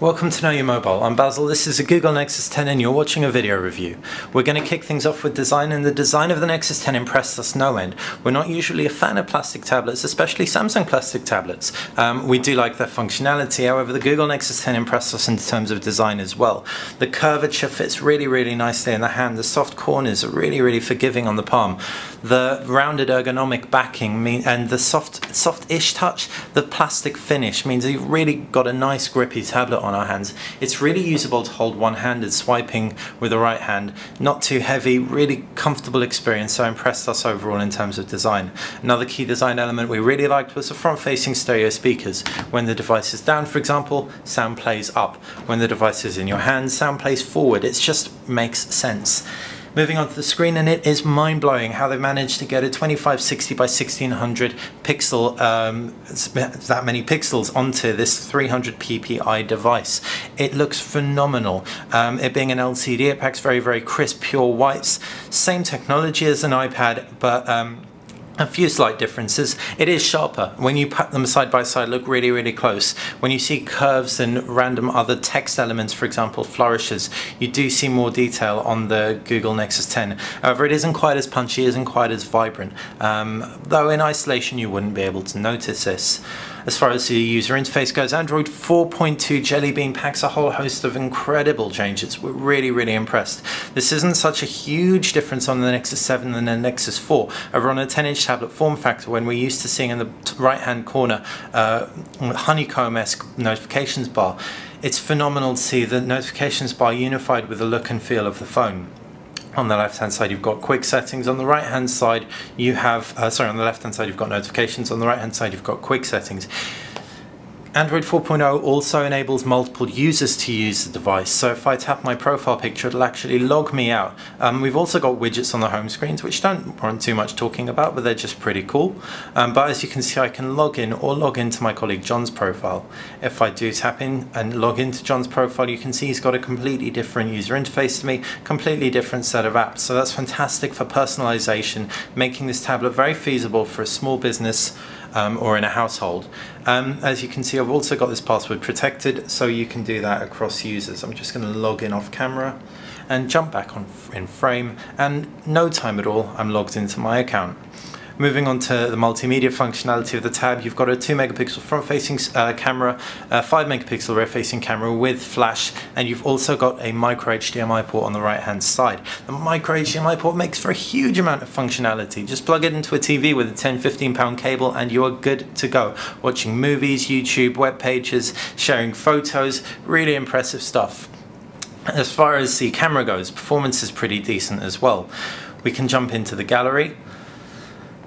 Welcome to Know Your Mobile. I'm Basil, this is a Google Nexus 10 and you're watching a video review. We're going to kick things off with design, and the design of the Nexus 10 impressed us no end. We're not usually a fan of plastic tablets, especially Samsung plastic tablets. We do like their functionality, however the Google Nexus 10 impressed us in terms of design as well. The curvature fits really nicely in the hand, the soft corners are really forgiving on the palm. The rounded ergonomic backing and the soft-ish touch, the plastic finish means you've really got a nice grippy tablet on our hands. It's really usable to hold one-handed, swiping with the right hand, not too heavy, really comfortable experience, so impressed us overall in terms of design. Another key design element we really liked was the front-facing stereo speakers. When the device is down, for example, sound plays up. When the device is in your hand, sound plays forward. It just makes sense. Moving on to the screen, and it is mind-blowing how they managed to get a 2560 by 1600 pixel, that many pixels onto this 300 ppi device. It looks phenomenal. It being an LCD, it packs very crisp, pure whites. Same technology as an iPad, but a few slight differences. It is sharper. When you put them side by side, look really close. When you see curves and random other text elements, for example flourishes, you do see more detail on the Google Nexus 10. However, it isn't quite as punchy, isn't quite as vibrant, though in isolation you wouldn't be able to notice this. As far as the user interface goes, Android 4.2 Jelly Bean packs a whole host of incredible changes. We're really impressed. This isn't such a huge difference on the Nexus 7 than the Nexus 4. Over on a 10-inch tablet form factor, when we're used to seeing in the right-hand corner honeycomb-esque notifications bar, it's phenomenal to see the notifications bar unified with the look and feel of the phone. On the left hand side you've got quick settings, on the right hand side you have, on the left hand side you've got notifications, on the right hand side you've got quick settings. Android 4.0 also enables multiple users to use the device, so if I tap my profile picture it'll actually log me out. We've also got widgets on the home screens which don't warrant too much talking about, but they're just pretty cool. But as you can see, I can log in or log into my colleague John's profile. If I do tap in and log into John's profile, you can see he's got a completely different user interface to me, completely different set of apps, so that's fantastic for personalization, making this tablet very feasible for a small business or in a household. As you can see, I've also got this password protected, so you can do that across users. I'm just going to log in off camera and jump back on in frame, and no time at all I'm logged into my account. Moving on to the multimedia functionality of the tab, you've got a 2 megapixel front-facing camera, a 5 megapixel rear-facing camera with flash, and you've also got a micro HDMI port on the right-hand side. The micro HDMI port makes for a huge amount of functionality. Just plug it into a TV with a 10–15 pound cable and you are good to go. Watching movies, YouTube, web pages, sharing photos, really impressive stuff. As far as the camera goes, performance is pretty decent as well. We can jump into the gallery.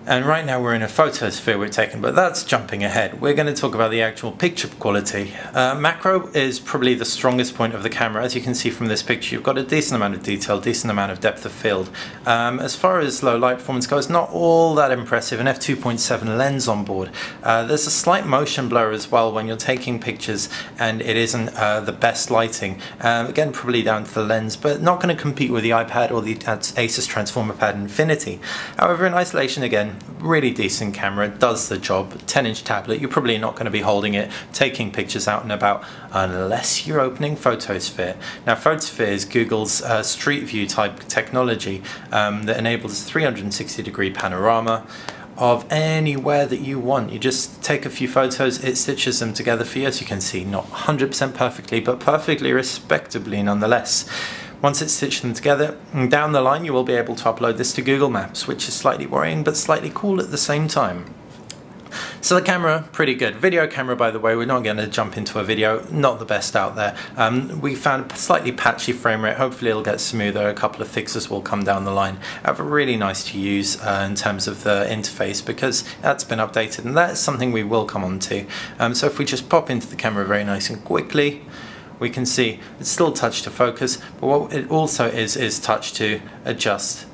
And right now we're in a photosphere we're taking, but that's jumping ahead. We're going to talk about the actual picture quality. Macro is probably the strongest point of the camera. As you can see from this picture, you've got a decent amount of detail, decent amount of depth of field. As far as low light performance goes, not all that impressive. An f2.7 lens on board. There's a slight motion blur as well when you're taking pictures and it isn't the best lighting. Again, probably down to the lens, but not going to compete with the iPad or the Asus Transformer Pad Infinity. However, in isolation, again, really decent camera, it does the job. 10-inch tablet, you're probably not going to be holding it, taking pictures out and about, unless you're opening Photosphere. Now, Photosphere is Google's Street View type technology that enables 360-degree panorama of anywhere that you want. You just take a few photos, it stitches them together for you. As you can see, not 100% perfectly, but perfectly respectably nonetheless. Once it's stitched them together, down the line you will be able to upload this to Google Maps, which is slightly worrying but slightly cool at the same time. So the camera, pretty good. Video camera, by the way, we're not going to jump into a video, not the best out there. We found a slightly patchy frame rate, hopefully it'll get smoother, a couple of fixes will come down the line. However, really nice to use in terms of the interface because that's been updated, and that's something we will come on to. So if we just pop into the camera very nice and quickly, we can see it's still touch to focus, but what it also is touch to adjust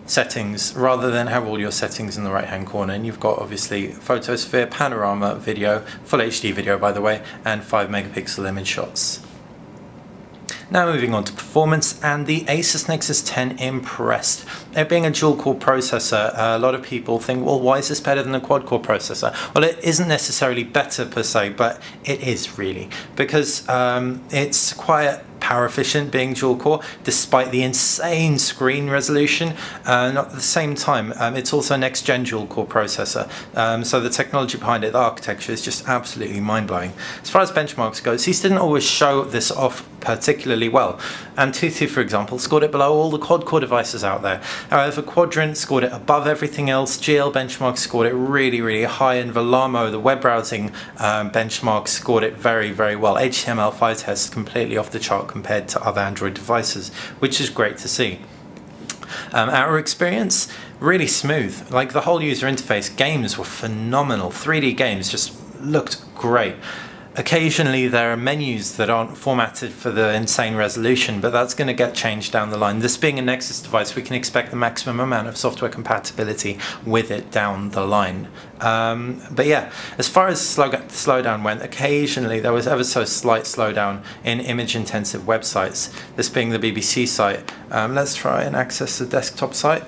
settings rather than have all your settings in the right hand corner. And you've got obviously photosphere, panorama video, full HD video by the way, and 5 megapixel image shots. Now moving on to performance, and the Asus Nexus 10 impressed. It being a dual-core processor, a lot of people think, well, why is this better than a quad-core processor? Well, it isn't necessarily better per se, but it is really, because it's quite power efficient being dual core despite the insane screen resolution. At the same time, it's also a next gen dual core processor, so the technology behind it, the architecture, is just absolutely mind-blowing. As far as benchmarks goes, these didn't always show this off particularly well. Antutu, for example, scored it below all the quad core devices out there. However, Quadrant scored it above everything else. GL benchmark scored it really high, and Volamo, the web browsing benchmark, scored it very well. HTML5 tests completely off the chart compared to other Android devices, which is great to see. Our experience, really smooth. Like, the whole user interface, games were phenomenal. 3D games just looked great. Occasionally there are menus that aren't formatted for the insane resolution, but that's going to get changed down the line. This being a Nexus device, we can expect the maximum amount of software compatibility with it down the line. But yeah, as far as slowdown went, occasionally there was ever so slight slowdown in image-intensive websites, this being the BBC site. Let's try and access the desktop site.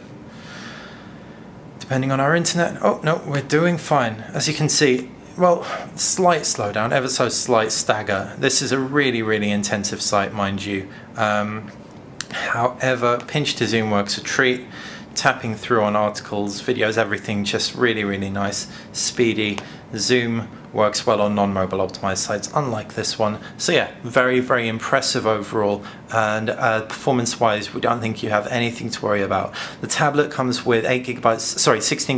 Depending on our internet. Oh no, we're doing fine. As you can see, well, slight slowdown, ever so slight stagger. This is a really intensive site, mind you. However, pinch to zoom works a treat. Tapping through on articles, videos, everything just really nice. Speedy. Zoom works well on non-mobile optimized sites, unlike this one. So yeah, very impressive overall, and performance-wise, we don't think you have anything to worry about. The tablet comes with 16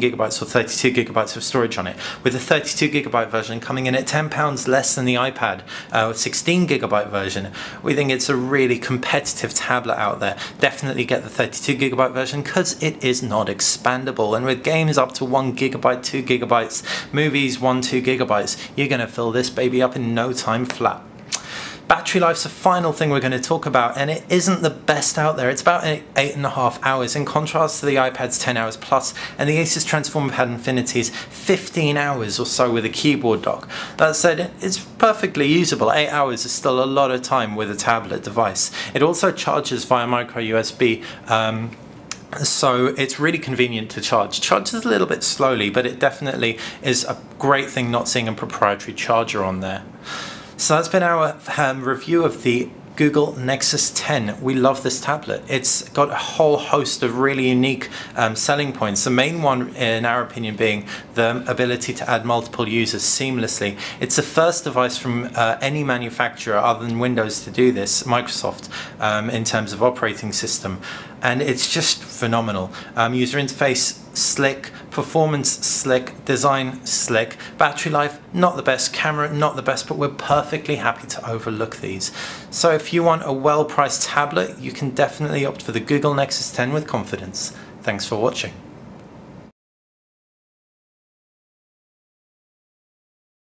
gigabytes or 32 gigabytes of storage on it, with the 32 gigabyte version coming in at £10 less than the iPad 16 gigabyte version. We think it's a really competitive tablet out there. Definitely get the 32 gigabyte version because it is not expandable, and with games up to 1 gigabyte, 2 gigabytes, movies 1-2 gigabytes, you're going to fill this baby up in no time flat. Battery life's the final thing we're going to talk about, and it isn't the best out there. It's about 8.5 hours, in contrast to the iPad's 10 hours plus, and the Asus Transformer Pad Infinity's 15 hours or so with a keyboard dock. That said, it's perfectly usable. 8 hours is still a lot of time with a tablet device. It also charges via micro USB, so it's really convenient to charge. Charges a little bit slowly, but it definitely is a great thing not seeing a proprietary charger on there. So that's been our review of the Google Nexus 10. We love this tablet. It's got a whole host of really unique selling points. The main one, in our opinion, being the ability to add multiple users seamlessly. It's the first device from any manufacturer other than Windows to do this, Microsoft, in terms of operating system. And it's just phenomenal. User interface slick, performance slick, design slick, battery life not the best, camera not the best, but we're perfectly happy to overlook these. So if you want a well-priced tablet, you can definitely opt for the Google Nexus 10 with confidence. Thanks for watching.